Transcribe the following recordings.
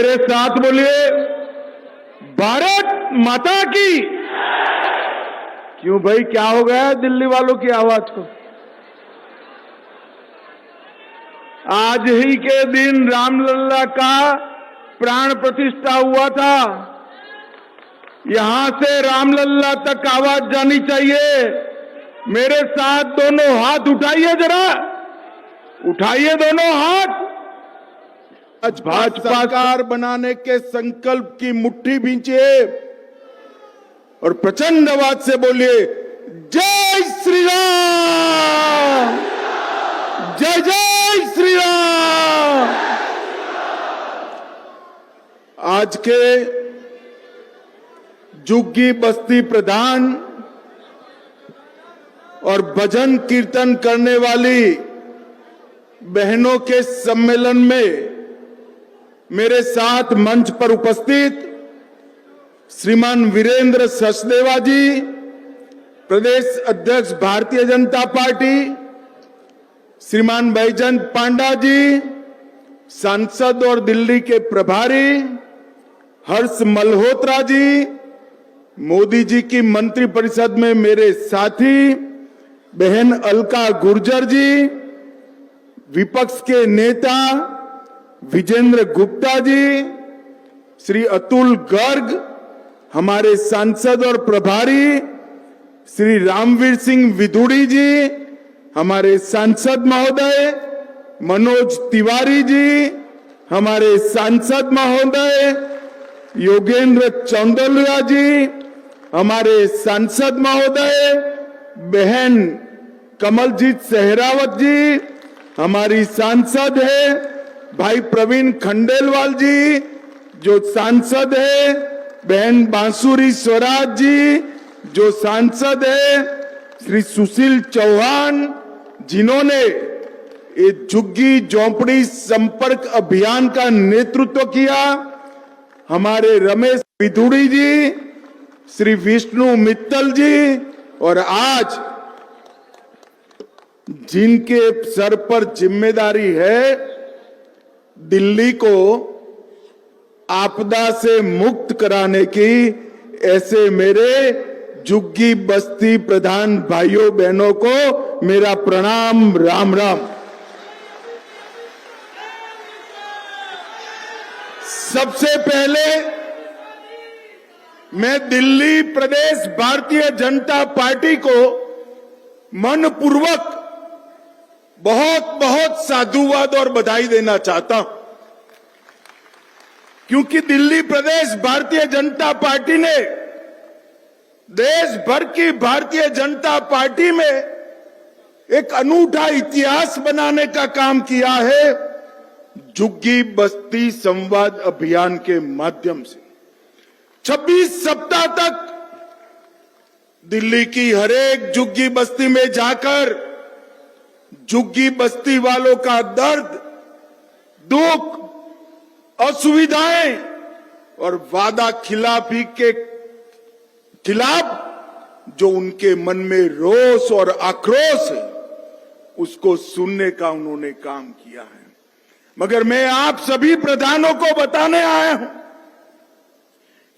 मेरे साथ बोलिए, भारत माता की। क्यों भाई, क्या हो गया दिल्ली वालों की आवाज को? आज ही के दिन रामलला का प्राण प्रतिष्ठा हुआ था। यहां से रामलला तक आवाज जानी चाहिए। मेरे साथ दोनों हाथ उठाइए, जरा उठाइए दोनों हाथ। आज भाजपा सरकार बनाने के संकल्प की मुट्ठी भींचिए और प्रचंड आवाज से बोलिए, जय श्री राम, जय जय श्री राम। आज के जुग्गी बस्ती प्रधान और भजन कीर्तन करने वाली बहनों के सम्मेलन में मेरे साथ मंच पर उपस्थित श्रीमान वीरेंद्र सचदेवा जी, प्रदेश अध्यक्ष भारतीय जनता पार्टी, श्रीमान बैजयंत पांडा जी, सांसद और दिल्ली के प्रभारी हर्ष मल्होत्रा जी, मोदी जी की मंत्रिपरिषद में मेरे साथी बहन अलका गुर्जर जी, विपक्ष के नेता विजेंद्र गुप्ता जी, श्री अतुल गर्ग, हमारे सांसद और प्रभारी श्री रामवीर सिंह विदुड़ी जी, हमारे सांसद महोदय मनोज तिवारी जी, हमारे सांसद महोदय योगेंद्र चौंदलिया जी, हमारे सांसद महोदय बहन कमलजीत सहरावत जी, हमारी सांसद है भाई प्रवीण खंडेलवाल जी जो सांसद है, बहन बांसुरी स्वराज जी जो सांसद है, श्री सुशील चौहान जिन्होंने ये झुग्गी झोंपड़ी संपर्क अभियान का नेतृत्व किया, हमारे रमेश विदुड़ी जी, श्री विष्णु मित्तल जी, और आज जिनके सर पर जिम्मेदारी है दिल्ली को आपदा से मुक्त कराने की, ऐसे मेरे झुग्गी बस्ती प्रधान भाइयों बहनों को मेरा प्रणाम, राम राम। सबसे पहले मैं दिल्ली प्रदेश भारतीय जनता पार्टी को मनपूर्वक बहुत बहुत साधुवाद और बधाई देना चाहता हूं, क्योंकि दिल्ली प्रदेश भारतीय जनता पार्टी ने देश भर की भारतीय जनता पार्टी में एक अनूठा इतिहास बनाने का काम किया है झुग्गी बस्ती संवाद अभियान के माध्यम से। 26 सप्ताह तक दिल्ली की हरेक झुग्गी बस्ती में जाकर झुग्गी बस्ती वालों का दर्द, दुख, असुविधाएं और वादा खिलाफी के खिलाफ जो उनके मन में रोष और आक्रोश है, उसको सुनने का उन्होंने काम किया है। मगर मैं आप सभी प्रधानों को बताने आया हूं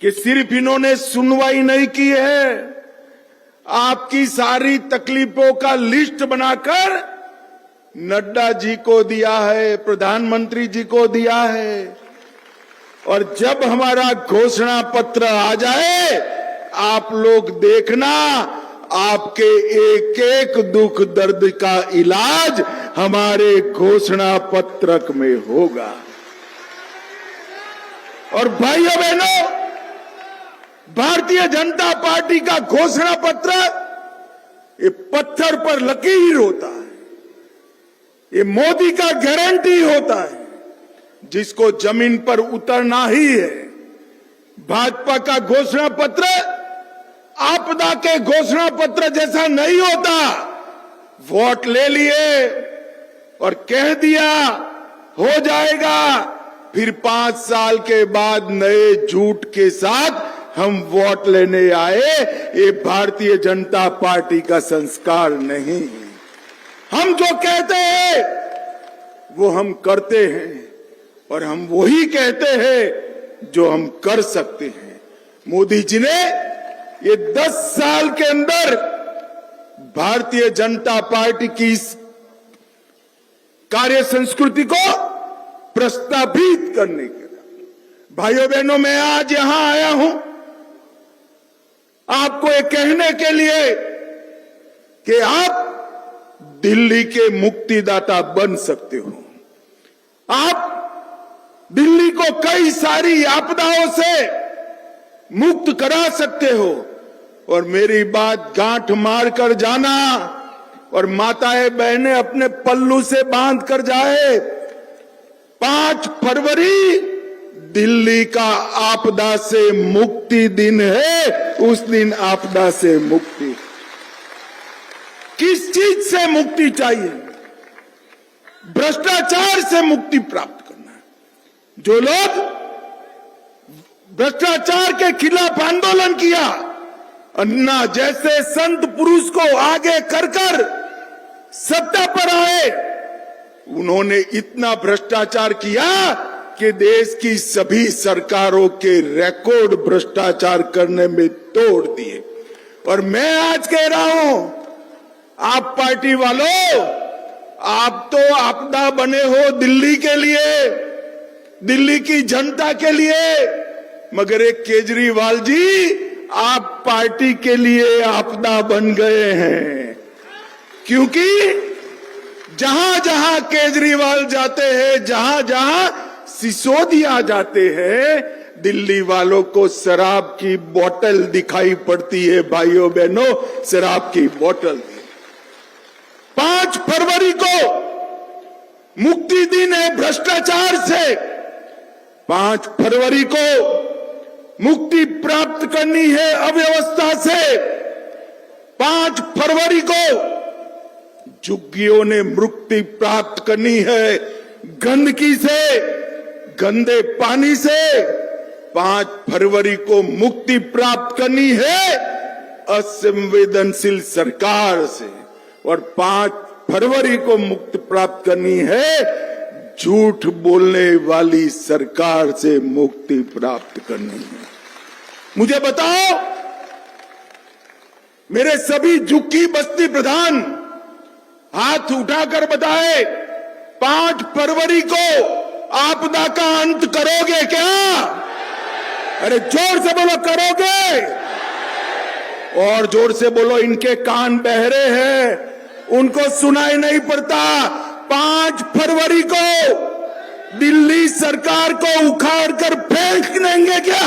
कि सिर्फ इन्होंने सुनवाई नहीं की है, आपकी सारी तकलीफों का लिस्ट बनाकर नड्डा जी को दिया है, प्रधानमंत्री जी को दिया है, और जब हमारा घोषणा पत्र आ जाए आप लोग देखना, आपके एक एक दुख दर्द का इलाज हमारे घोषणा पत्रक में होगा। और भाइयों बहनों, भारतीय जनता पार्टी का घोषणा पत्र ये पत्थर पर लकीर होता है, ये मोदी का गारंटी होता है जिसको जमीन पर उतरना ही है। भाजपा का घोषणा पत्र आपदा के घोषणा पत्र जैसा नहीं होता। वोट ले लिए और कह दिया हो जाएगा, फिर 5 साल के बाद नए झूठ के साथ हम वोट लेने आए। ये भारतीय जनता पार्टी का संस्कार नहीं। हम जो कहते हैं वो हम करते हैं। और हम वही कहते हैं जो हम कर सकते हैं। मोदी जी ने ये 10 साल के अंदर भारतीय जनता पार्टी की इस कार्य संस्कृति को प्रस्तावित करने के लिए, भाइयों बहनों, मैं आज यहां आया हूं आपको ये कहने के लिए कि आप दिल्ली के मुक्तिदाता बन सकते हो। आप दिल्ली को कई सारी आपदाओं से मुक्त करा सकते हो। और मेरी बात गांठ मार कर जाना और माताएं बहनें अपने पल्लू से बांध कर जाए। 5 फरवरी दिल्ली का आपदा से मुक्ति दिन है। उस दिन आपदा से मुक्ति, किस चीज से मुक्ति चाहिए? भ्रष्टाचार से मुक्ति प्राप्त करना है। जो लोग भ्रष्टाचार के खिलाफ आंदोलन किया, अन्ना जैसे संत पुरुष को आगे कर कर सत्ता पर आए, उन्होंने इतना भ्रष्टाचार किया कि देश की सभी सरकारों के रिकॉर्ड भ्रष्टाचार करने में तोड़ दिए। और मैं आज कह रहा हूं, आप पार्टी वालों, आप तो आपदा बने हो दिल्ली के लिए, दिल्ली की जनता के लिए, मगर एक केजरीवाल जी आप पार्टी के लिए आपदा बन गए हैं। क्योंकि जहां जहां केजरीवाल जाते हैं, जहां जहां सिसोदिया जाते हैं, दिल्ली वालों को शराब की बोतल दिखाई पड़ती है। भाइयों बहनों, शराब की बोतल। 5 फरवरी को मुक्ति दिन है भ्रष्टाचार से। 5 फरवरी को मुक्ति प्राप्त करनी है अव्यवस्था से। 5 फरवरी को झुग्गियों ने मुक्ति प्राप्त करनी है गंदगी से, गंदे पानी से। 5 फरवरी को मुक्ति प्राप्त करनी है असंवेदनशील सरकार से। और 5 फरवरी को मुक्ति प्राप्त करनी है झूठ बोलने वाली सरकार से मुक्ति प्राप्त करनी है। मुझे बताओ, मेरे सभी झुग्गी बस्ती प्रधान हाथ उठाकर बताए, 5 फरवरी को आपदा का अंत करोगे क्या? अरे जोर से बोलो, करोगे? और जोर से बोलो, इनके कान बहरे हैं, उनको सुनाई नहीं पड़ता। 5 फरवरी को दिल्ली सरकार को उखाड़ कर फेंक देंगे क्या?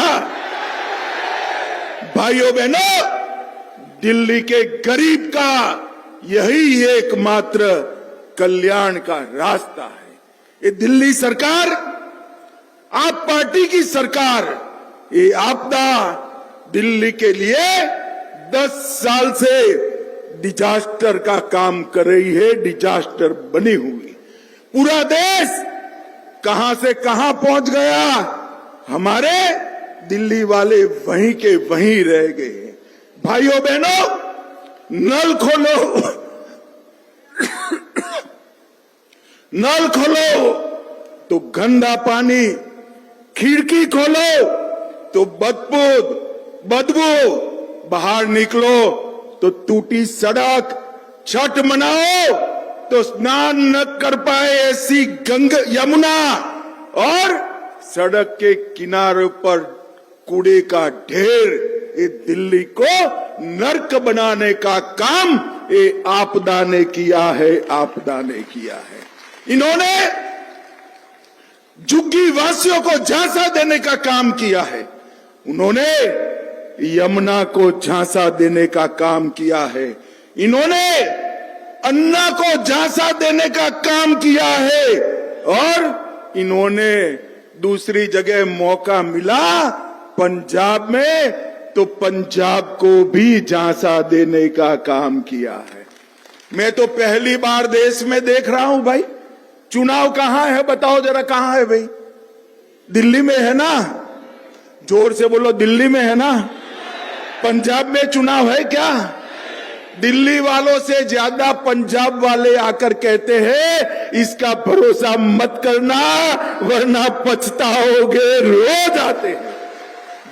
भाइयों बहनों, दिल्ली के गरीब का यही एकमात्र कल्याण का रास्ता है। ये दिल्ली सरकार, आप पार्टी की सरकार, ये आपदा दिल्ली के लिए 10 साल से डिजास्टर का काम कर रही है, डिजास्टर बनी हुई। पूरा देश कहां से कहां पहुंच गया, हमारे दिल्ली वाले वहीं के वहीं रह गए। भाइयों बहनों, नल खोलो, नल खोलो तो गंदा पानी, खिड़की खोलो तो बदबू, बाहर निकलो तो टूटी सड़क, छठ मनाओ तो स्नान न कर पाए ऐसी यमुना, और सड़क के किनारे पर कूड़े का ढेर। ये दिल्ली को नर्क बनाने का काम ये आपदा ने किया है, आपदा ने किया है। इन्होंने झुग्गी वासियों को झांसा देने का काम किया है, उन्होंने यमुना को झांसा देने का काम किया है, इन्होंने अन्ना को झांसा देने का काम किया है, और इन्होंने दूसरी जगह मौका मिला पंजाब में तो पंजाब को भी झांसा देने का काम किया है। मैं तो पहली बार देश में देख रहा हूं भाई, चुनाव कहां है बताओ जरा, कहां है भाई? दिल्ली में है ना? जोर से बोलो, दिल्ली में है ना? पंजाब में चुनाव है क्या? दिल्ली वालों से ज्यादा पंजाब वाले आकर कहते हैं इसका भरोसा मत करना वरना पछताओगे, रोज आते हैं।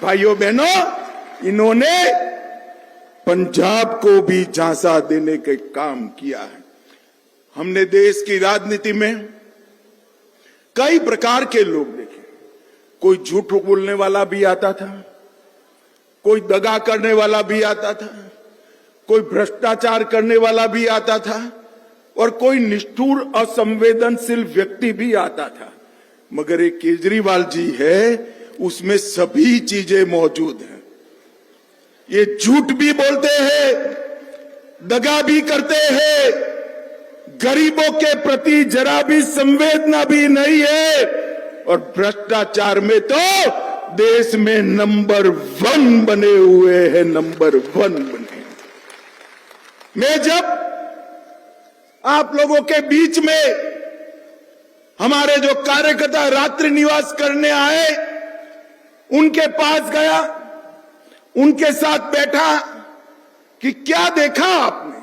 भाइयों बहनों, इन्होंने पंजाब को भी झांसा देने का काम किया है। हमने देश की राजनीति में कई प्रकार के लोग देखे। कोई झूठ बोलने वाला भी आता था, कोई दगा करने वाला भी आता था, कोई भ्रष्टाचार करने वाला भी आता था और कोई निष्ठुर असंवेदनशील व्यक्ति भी आता था। मगर एक केजरीवाल जी है, उसमें सभी चीजें मौजूद हैं। ये झूठ भी बोलते हैं, दगा भी करते हैं, गरीबों के प्रति जरा भी संवेदना भी नहीं है और भ्रष्टाचार में तो देश में नंबर 1 बने हुए हैं, नंबर 1 बने। मैं जब आप लोगों के बीच में हमारे जो कार्यकर्ता रात्रि निवास करने आए उनके पास गया, उनके साथ बैठा कि क्या देखा आपने।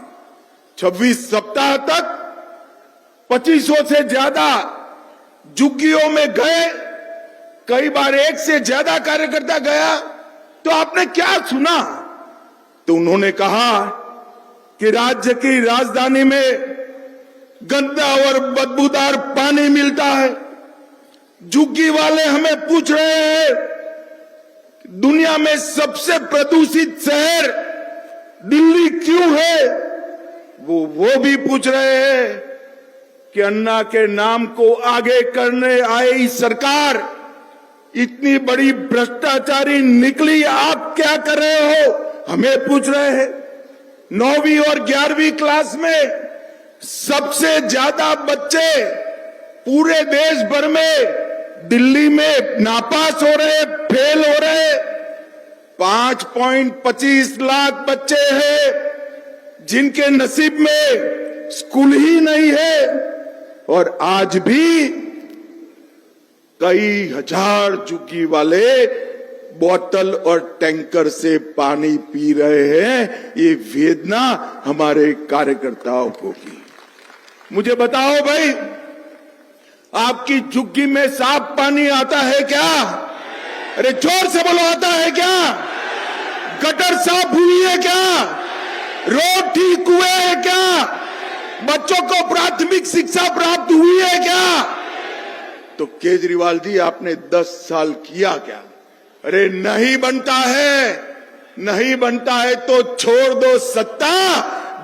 26 सप्ताह तक 2500 से ज्यादा झुग्गियों में गए, कई बार 1 से ज्यादा कार्यकर्ता गया, तो आपने क्या सुना। तो उन्होंने कहा कि राज्य की राजधानी में गंदा और बदबूदार पानी मिलता है। झुग्गी वाले हमें पूछ रहे हैं दुनिया में सबसे प्रदूषित शहर दिल्ली क्यों है। वो भी पूछ रहे हैं कि अन्ना के नाम को आगे करने आई सरकार इतनी बड़ी भ्रष्टाचारी निकली, आप क्या कर रहे हो, हमें पूछ रहे हैं। 9वीं और 11वीं क्लास में सबसे ज्यादा बच्चे पूरे देश भर में दिल्ली में नापास हो रहे, फेल हो रहे। 5.25 लाख बच्चे हैं जिनके नसीब में स्कूल ही नहीं है और आज भी कई हजार झुग्गी वाले बोतल और टैंकर से पानी पी रहे हैं। ये वेदना हमारे कार्यकर्ताओं को की। मुझे बताओ भाई, आपकी झुग्गी में साफ पानी आता है क्या? अरे जोर से बोलो, आता है क्या? गटर साफ हुई है क्या? रोड ठीक हुए हैं क्या? बच्चों को प्राथमिक शिक्षा प्राप्त हुई है क्या? तो केजरीवाल जी आपने 10 साल किया क्या? अरे नहीं बनता है, नहीं बनता है तो छोड़ दो सत्ता,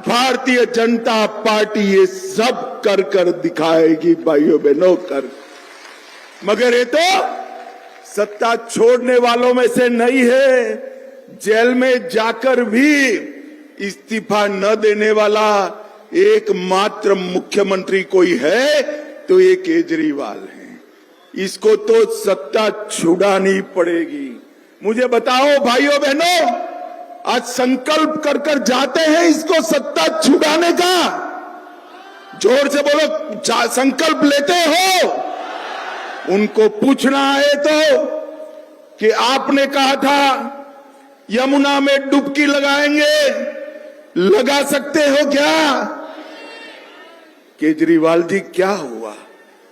भारतीय जनता पार्टी ये सब कर कर दिखाएगी भाइयों बहनों, कर। मगर ये तो सत्ता छोड़ने वालों में से नहीं है। जेल में जाकर भी इस्तीफा न देने वाला एकमात्र मुख्यमंत्री कोई है तो ये केजरीवाल है। इसको तो सत्ता छुड़ानी पड़ेगी। मुझे बताओ भाइयों बहनों, आज संकल्प कर कर जाते हैं इसको सत्ता छुड़ाने का? जोर से बोलो, संकल्प लेते हो? उनको पूछना है तो कि आपने कहा था यमुना में डुबकी लगाएंगे, लगा सकते हो क्या? केजरीवाल जी क्या हुआ?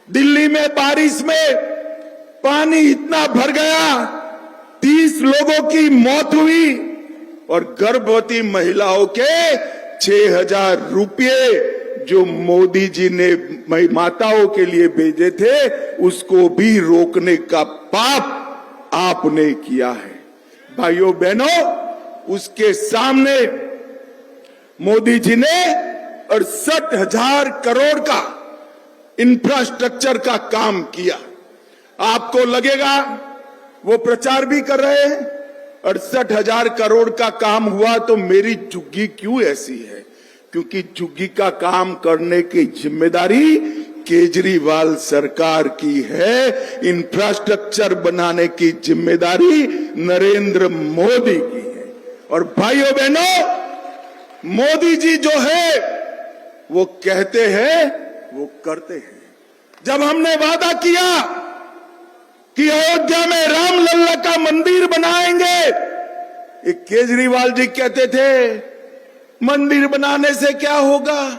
दिल्ली में बारिश में पानी इतना भर गया, 30 लोगों की मौत हुई और गर्भवती महिलाओं के 6,000 रुपये जो मोदी जी ने माताओं के लिए भेजे थे उसको भी रोकने का पाप आपने किया है। भाइयों बहनों, उसके सामने मोदी जी ने 68,000 करोड़ का इंफ्रास्ट्रक्चर का काम किया। आपको लगेगा वो प्रचार भी कर रहे हैं 68,000 करोड़ का काम हुआ तो मेरी झुग्गी क्यों ऐसी है? क्योंकि झुग्गी का काम करने की जिम्मेदारी केजरीवाल सरकार की है, इंफ्रास्ट्रक्चर बनाने की जिम्मेदारी नरेंद्र मोदी की है। और भाइयों बहनों, मोदी जी जो है वो कहते हैं वो करते हैं। जब हमने वादा किया कि अयोध्या में रामलल्ला का मंदिर बनाएंगे, एक केजरीवाल जी कहते थे मंदिर बनाने से क्या होगा,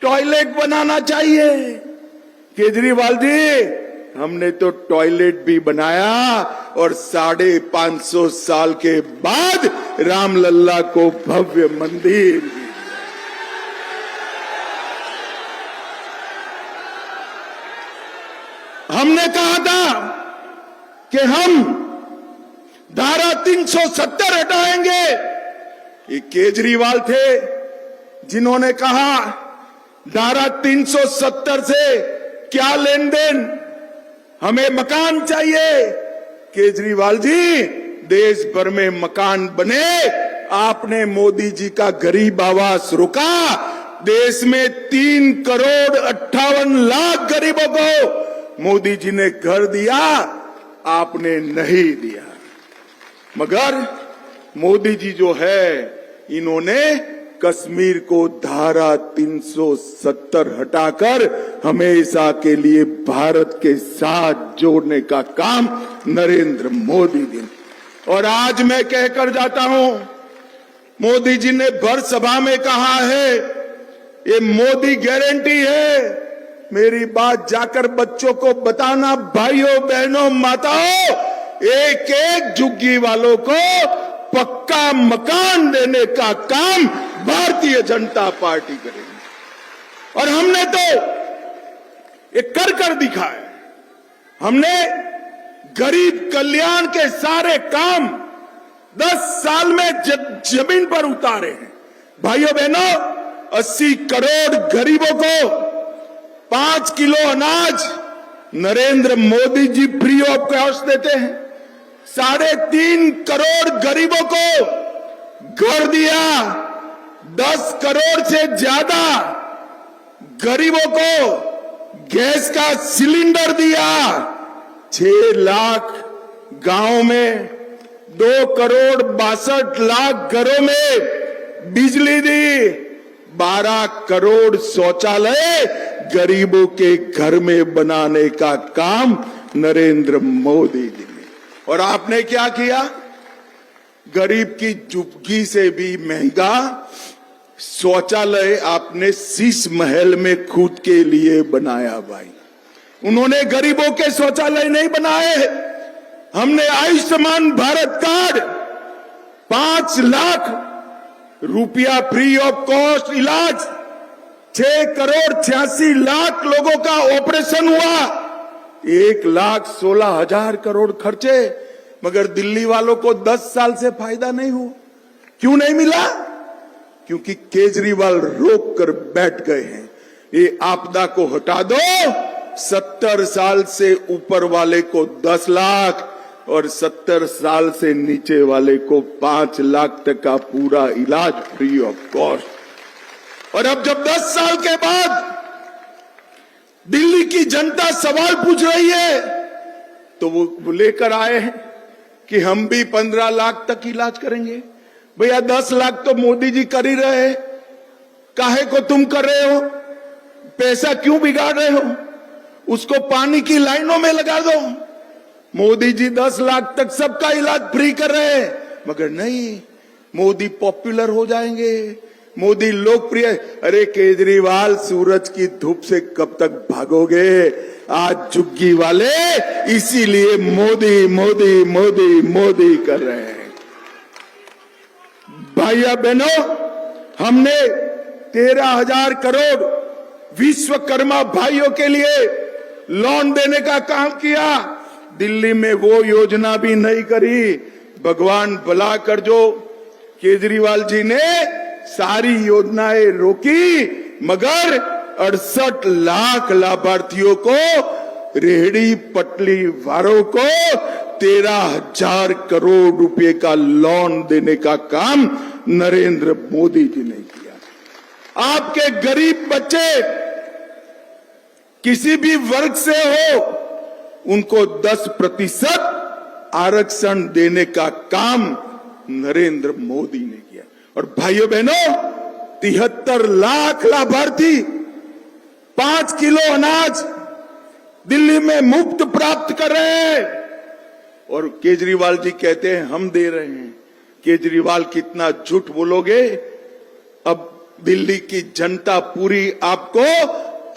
टॉयलेट बनाना चाहिए। केजरीवाल जी, हमने तो टॉयलेट भी बनाया और 550 साल के बाद रामलल्ला को भव्य मंदिर भी। हमने कहा था कि हम धारा 370 हटाएंगे। ये केजरीवाल थे जिन्होंने कहा धारा 370 से क्या लेन देन, हमें मकान चाहिए। केजरीवाल जी, देश भर में मकान बने, आपने मोदी जी का गरीब आवास रुका। देश में 3,58,00,000 गरीबों को मोदी जी ने घर दिया, आपने नहीं दिया। मगर मोदी जी जो है, इन्होंने कश्मीर को धारा 370 हटाकर हमेशा के लिए भारत के साथ जोड़ने का काम नरेंद्र मोदी जी। और आज मैं कहकर जाता हूं, मोदी जी ने भर सभा में कहा है ये मोदी गारंटी है। मेरी बात जाकर बच्चों को बताना, भाइयों बहनों माताओं, एक एक झुग्गी वालों को पक्का मकान देने का काम भारतीय जनता पार्टी करेगी। और हमने तो ये कर दिखाया। हमने गरीब कल्याण के सारे काम 10 साल में जमीन पर उतारे हैं। भाइयों बहनों, 80 करोड़ गरीबों को 5 किलो अनाज Narendra Modi ji free of cost देते हैं। 3.5 करोड़ गरीबों को घर दिया। 10 करोड़ से ज्यादा गरीबों को गैस का सिलेंडर दिया। 6 लाख गांव में 2,62,00,000 घरों में बिजली दी। 12 करोड़ शौचालय गरीबों के घर में बनाने का काम नरेंद्र मोदी जी ने। और आपने क्या किया? गरीब की झुग्गी से भी महंगा शौचालय आपने शीश महल में खुद के लिए बनाया। भाई, उन्होंने गरीबों के शौचालय नहीं बनाए। हमने आयुष्मान भारत कार्ड 5 लाख रुपया फ्री ऑफ कॉस्ट इलाज, 6,86,00,000 लोगों का ऑपरेशन हुआ, 1,16,000 करोड़ खर्चे। मगर दिल्ली वालों को 10 साल से फायदा नहीं हुआ। क्यों नहीं मिला? क्योंकि केजरीवाल रोक कर बैठ गए हैं। ये आपदा को हटा दो, 70 साल से ऊपर वाले को 10 लाख और 70 साल से नीचे वाले को 5 लाख तक का पूरा इलाज फ्री ऑफ कॉस्ट। और अब जब 10 साल के बाद दिल्ली की जनता सवाल पूछ रही है, तो वो लेकर आए हैं कि हम भी 15 लाख तक इलाज करेंगे। भैया 10 लाख तो मोदी जी कर ही रहे हैं, काहे को तुम कर रहे हो? पैसा क्यों बिगाड़ रहे हो? उसको पानी की लाइनों में लगा दो। मोदी जी 10 लाख तक सबका इलाज फ्री कर रहे हैं, मगर नहीं, मोदी पॉपुलर हो जाएंगे, मोदी लोकप्रिय। अरे केजरीवाल, सूरज की धूप से कब तक भागोगे? आज झुग्गी वाले इसीलिए मोदी मोदी मोदी मोदी कर रहे हैं। भाइयों बहनों, हमने 13,000 करोड़ विश्वकर्मा भाइयों के लिए लोन देने का काम किया। दिल्ली में वो योजना भी नहीं करी। भगवान भला कर, जो केजरीवाल जी ने सारी योजनाएं रोकी, मगर 68 लाख लाभार्थियों को, रेहड़ी पटली वालों को 13,000 करोड़ रुपए का लोन देने का काम नरेंद्र मोदी जी ने किया। आपके गरीब बच्चे किसी भी वर्ग से हो, उनको 10% आरक्षण देने का काम नरेंद्र मोदी ने किया। और भाइयों बहनों, 73 लाख लाभार्थी 5 किलो अनाज दिल्ली में मुफ्त प्राप्त कर रहे हैं। और केजरीवाल जी कहते हैं हम दे रहे हैं। केजरीवाल, कितना झूठ बोलोगे? दिल्ली की जनता पूरी आपको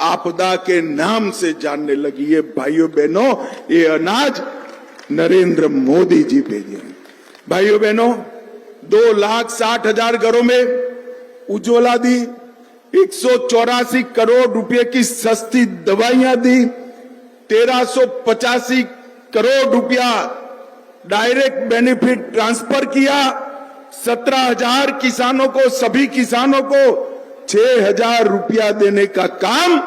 आपदा के नाम से जानने लगी है। भाइयों बहनों, ये अनाज नरेंद्र मोदी जी भेजे। भाइयों बहनों, 2,60,000 घरों में उज्ज्वला दी, 184 करोड़ रुपए की सस्ती दवाइयां दी, 1385 करोड़ रुपया डायरेक्ट बेनिफिट ट्रांसफर किया, 17,000 किसानों को, सभी किसानों को 6,000 रुपया देने का काम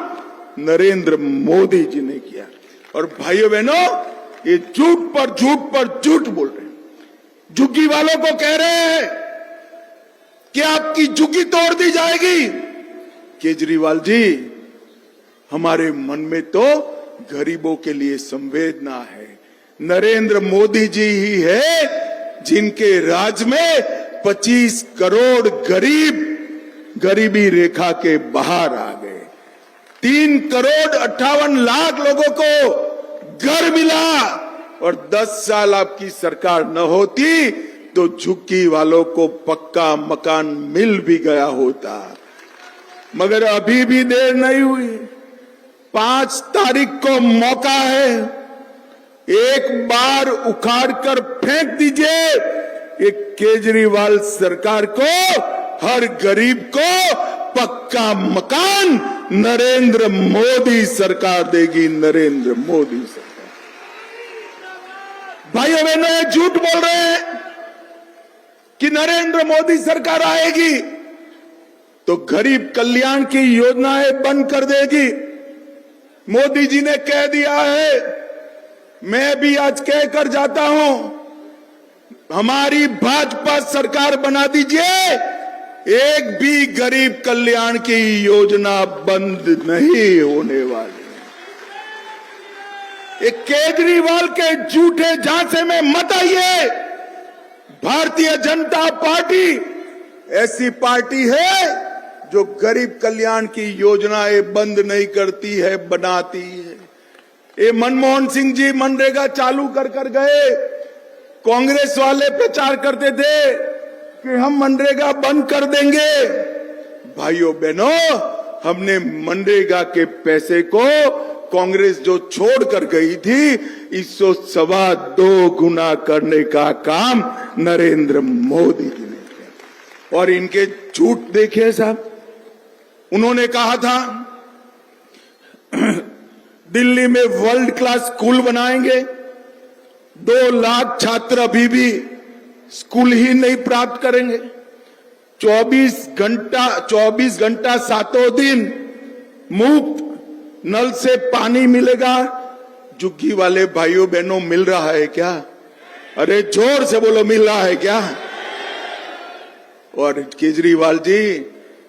नरेंद्र मोदी जी ने किया। और भाइयों बहनों, ये झूठ पर झूठ बोल रहे हैं। झुग्गी वालों को कह रहे हैं कि आपकी झुग्गी तोड़ दी जाएगी। केजरीवाल जी, हमारे मन में तो गरीबों के लिए संवेदना है। नरेंद्र मोदी जी ही है जिनके राज में 25 करोड़ गरीब गरीबी रेखा के बाहर आ गए। 3 करोड़ 58 लाख लोगों को घर मिला। और 10 साल आपकी सरकार न होती तो झुग्गी वालों को पक्का मकान मिल भी गया होता। मगर अभी भी देर नहीं हुई। 5 तारीख को मौका है, एक बार उखाड़ कर फेंक दीजिए। एक केजरीवाल सरकार को, हर गरीब को पक्का मकान नरेंद्र मोदी सरकार देगी। नरेंद्र मोदी सरकार। भाइयों बहनों, ये झूठ बोल रहे हैं कि नरेंद्र मोदी सरकार आएगी तो गरीब कल्याण की योजनाएं बंद कर देगी। मोदी जी ने कह दिया है, मैं भी आज कहकर जाता हूं, हमारी भाजपा सरकार बना दीजिए, एक भी गरीब कल्याण की योजना बंद नहीं होने वाली। एक केजरीवाल के झूठे झांसे में मत आइए। भारतीय जनता पार्टी ऐसी पार्टी है जो गरीब कल्याण की योजनाएं बंद नहीं करती है, बनाती है। ये मनमोहन सिंह जी मनरेगा चालू कर गए। कांग्रेस वाले प्रचार करते थे कि हम मनरेगा बंद कर देंगे। भाइयों बहनों, हमने मनरेगा के पैसे को कांग्रेस जो छोड़ कर गई थी, इसको 2.25 गुना करने का काम नरेंद्र मोदी जी ने किया। और इनके झूठ देखिए साहब, उन्होंने कहा था दिल्ली में वर्ल्ड क्लास स्कूल बनाएंगे। 2 लाख छात्र अभी भी स्कूल ही नहीं प्राप्त करेंगे। 24 घंटा 7 दिन मुफ्त नल से पानी मिलेगा। झुग्गी वाले भाइयों बहनों, मिल रहा है क्या? अरे जोर से बोलो, मिल रहा है क्या? और केजरीवाल जी,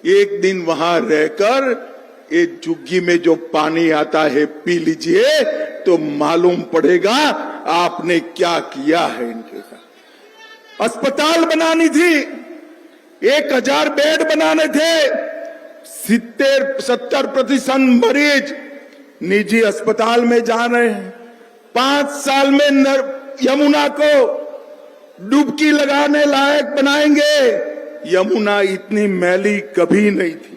एक दिन वहां रहकर एक झुग्गी में जो पानी आता है पी लीजिए तो मालूम पड़ेगा आपने क्या किया है इनके साथ। अस्पताल बनानी थी, 1000 बेड बनाने थे। 70% मरीज निजी अस्पताल में जा रहे हैं। 5 साल में यमुना को डुबकी लगाने लायक बनाएंगे। यमुना इतनी मैली कभी नहीं थी।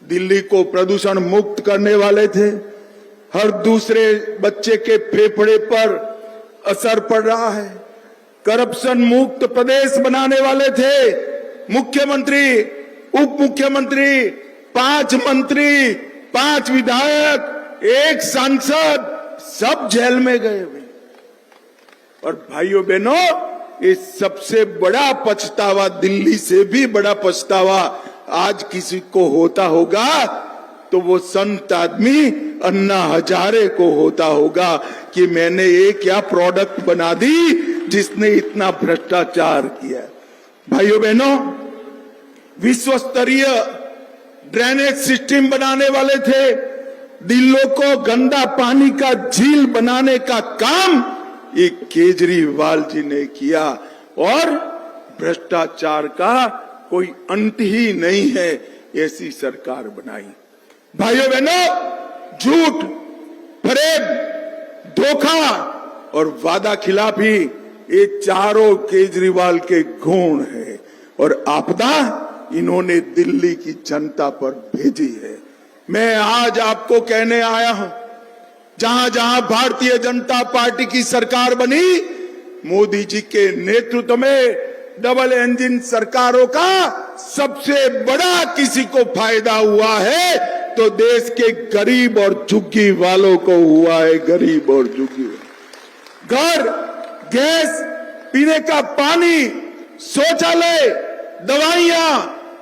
दिल्ली को प्रदूषण मुक्त करने वाले थे। हर दूसरे बच्चे के फेफड़े पर असर पड़ रहा है। करप्शन मुक्त प्रदेश बनाने वाले थे। मुख्यमंत्री, उप मुख्यमंत्री, 5 मंत्री, 5 विधायक, 1 सांसद, सब जेल में गए हुए। और भाइयों बहनों, ये सबसे बड़ा पछतावा, दिल्ली से भी बड़ा पछतावा आज किसी को होता होगा तो वो संत आदमी अन्ना हजारे को होता होगा कि मैंने ये क्या प्रोडक्ट बना दी जिसने इतना भ्रष्टाचार किया। भाइयों बहनों, विश्व स्तरीय ड्रेनेज सिस्टम बनाने वाले थे। दिल्ली को गंदा पानी का झील बनाने का काम ये केजरीवाल जी ने किया। और भ्रष्टाचार का कोई अंत ही नहीं है, ऐसी सरकार बनाई। भाइयों बहनों, झूठ, फरेब, धोखा और वादा खिलाफी, ये चारों केजरीवाल के गुण है। और आपदा इन्होंने दिल्ली की जनता पर भेजी है। मैं आज आपको कहने आया हूं, जहां जहां भारतीय जनता पार्टी की सरकार बनी, मोदी जी के नेतृत्व में डबल इंजन सरकारों का सबसे बड़ा किसी को फायदा हुआ है तो देश के गरीब और झुग्गी वालों को हुआ है। गरीब और झुग्गी, घर, गैस, पीने का पानी, शौचालय, दवाइयां,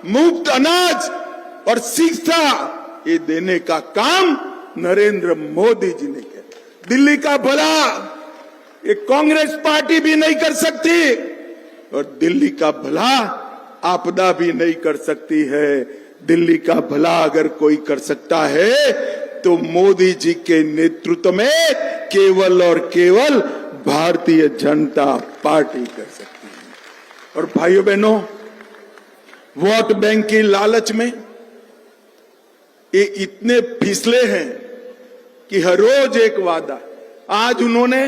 मुफ्त अनाज और शिक्षा, ये देने का काम नरेंद्र मोदी जी ने किया। दिल्ली का भला ये कांग्रेस पार्टी भी नहीं कर सकती और दिल्ली का भला आपदा भी नहीं कर सकती है। दिल्ली का भला अगर कोई कर सकता है तो मोदी जी के नेतृत्व में केवल और केवल भारतीय जनता पार्टी कर सकती है। और भाइयों बहनों, वोट बैंक की लालच में ये इतने फिसले हैं कि हर रोज एक वादा। आज उन्होंने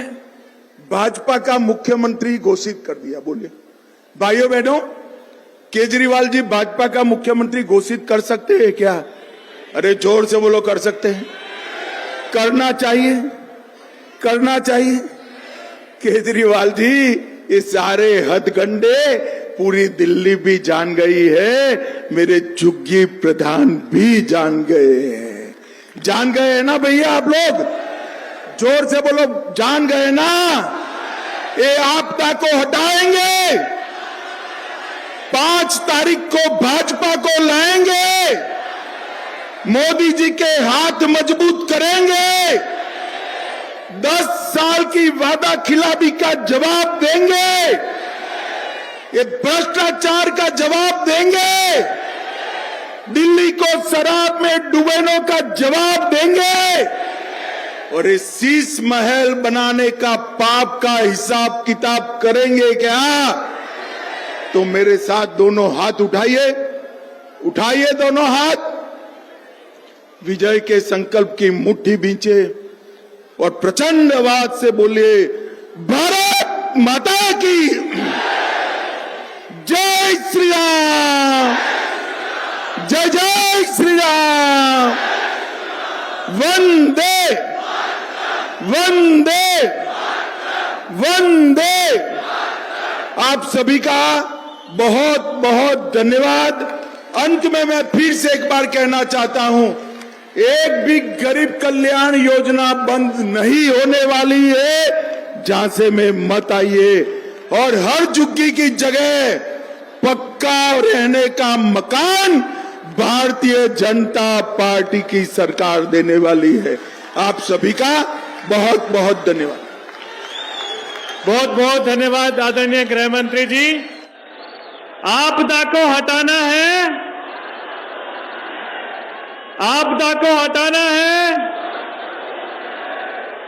भाजपा का मुख्यमंत्री घोषित कर दिया। बोलिए भाइयों बहनों, केजरीवाल जी भाजपा का मुख्यमंत्री घोषित कर सकते हैं क्या? अरे जोर से बोलो, कर सकते हैं, करना चाहिए, करना चाहिए। केजरीवाल जी ये सारे हथकंडे पूरी दिल्ली भी जान गई है, मेरे झुग्गी प्रधान भी जान गए हैं। जान गए हैं ना भैया आप लोग? जोर से बोलो, जान गए ना? ये आपदा को हटाएंगे, 5 तारीख को भाजपा को लाएंगे, मोदी जी के हाथ मजबूत करेंगे, 10 साल की वादा खिलाफी का जवाब देंगे, ये भ्रष्टाचार का जवाब देंगे, दिल्ली को शराब में डुबोने का जवाब देंगे और इस शीश महल बनाने का पाप का हिसाब किताब करेंगे क्या? तो मेरे साथ दोनों हाथ उठाइए, उठाइए दोनों हाथ, विजय के संकल्प की मुट्ठी बींचे और प्रचंड आवाज से बोलिए, भारत माता की जय श्री राम, जय जय श्री राम, वंदे वंदे वंदे। आप सभी का बहुत बहुत धन्यवाद। अंत में मैं फिर से एक बार कहना चाहता हूं, एक भी गरीब कल्याण योजना बंद नहीं होने वाली है। झांसे में मत आइए और हर झुग्गी की जगह पक्का रहने का मकान भारतीय जनता पार्टी की सरकार देने वाली है। आप सभी का बहुत बहुत धन्यवाद। बहुत बहुत धन्यवाद आदरणीय गृह मंत्री जी। आपदा को हटाना है, आपदा को हटाना है।